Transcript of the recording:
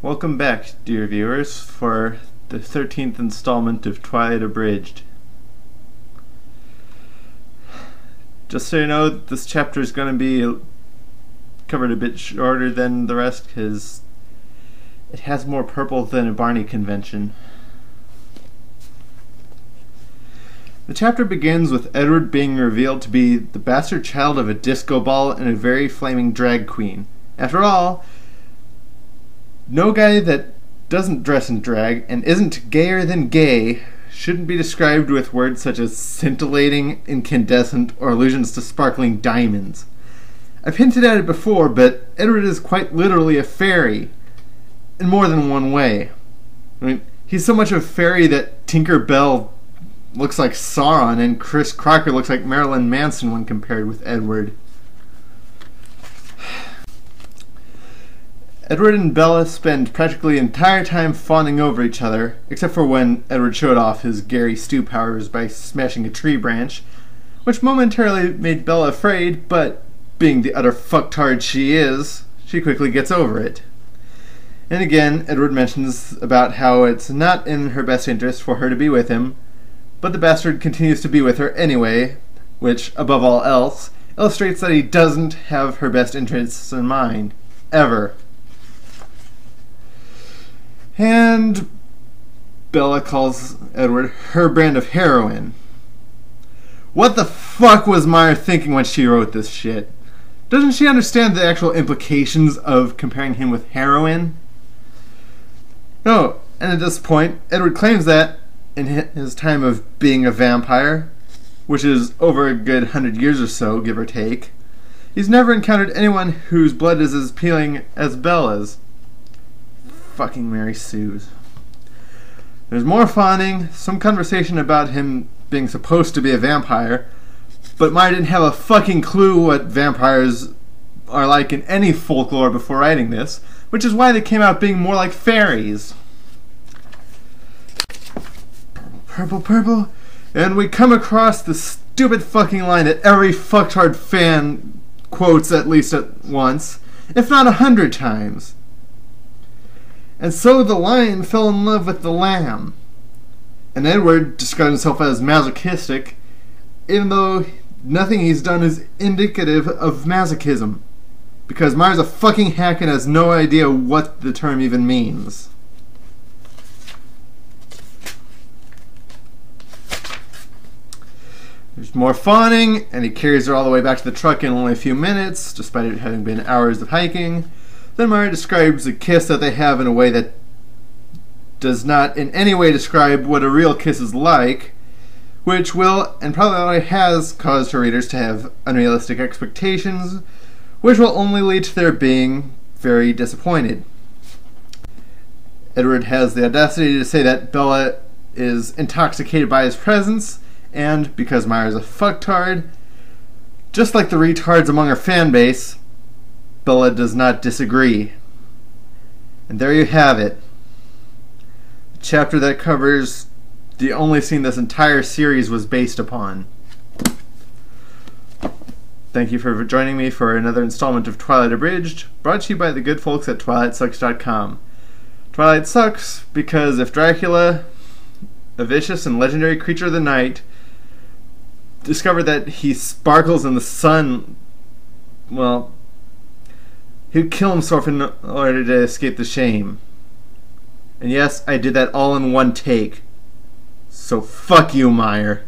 Welcome back, dear viewers, for the 13th installment of Twilight Abridged. Just so you know, this chapter is going to be covered a bit shorter than the rest because it has more purple than a Barney convention. The chapter begins with Edward being revealed to be the bastard child of a disco ball and a very flaming drag queen. After all, no guy that doesn't dress in drag and isn't gayer than gay shouldn't be described with words such as scintillating, incandescent, or allusions to sparkling diamonds. I've hinted at it before, but Edward is quite literally a fairy, in more than one way. I mean, he's so much of a fairy that Tinker Bell looks like Sauron and Chris Crocker looks like Marilyn Manson when compared with Edward. Edward and Bella spend practically the entire time fawning over each other, except for when Edward showed off his Gary Stu powers by smashing a tree branch, which momentarily made Bella afraid, but being the utter fucktard she is, she quickly gets over it. And again, Edward mentions about how it's not in her best interest for her to be with him, but the bastard continues to be with her anyway, which, above all else, illustrates that he doesn't have her best interests in mind. Ever. And Bella calls Edward her brand of heroin. What the fuck was Meyer thinking when she wrote this shit? Doesn't she understand the actual implications of comparing him with heroin? No, and at this point, Edward claims that, in his time of being a vampire, which is over a good 100 years or so, give or take, he's never encountered anyone whose blood is as appealing as Bella's. Fucking Mary Sue's. There's more fawning, some conversation about him being supposed to be a vampire, but Meyer didn't have a fucking clue what vampires are like in any folklore before writing this, which is why they came out being more like fairies. Purple, purple, and we come across the stupid fucking line that every fucktard fan quotes at least at once, if not 100 times. And so the lion fell in love with the lamb. And Edward described himself as masochistic, even though nothing he's done is indicative of masochism. Because Meyer's a fucking hack and has no idea what the term even means. There's more fawning, and he carries her all the way back to the truck in only a few minutes, despite it having been hours of hiking. Then Meyer describes the kiss that they have in a way that does not in any way describe what a real kiss is like, which will, and probably has, caused her readers to have unrealistic expectations, which will only lead to their being very disappointed. Edward has the audacity to say that Bella is intoxicated by his presence, and because Meyer's a fucktard, just like the retards among her fan base, Bella does not disagree. And there you have it. A chapter that covers the only scene this entire series was based upon. Thank you for joining me for another installment of Twilight Abridged, brought to you by the good folks at TwilightSucks.com. Twilight sucks because if Dracula, a vicious and legendary creature of the night, discovered that he sparkles in the sun, well, he'd kill himself in order to escape the shame. And yes, I did that all in one take. So fuck you, Meyer.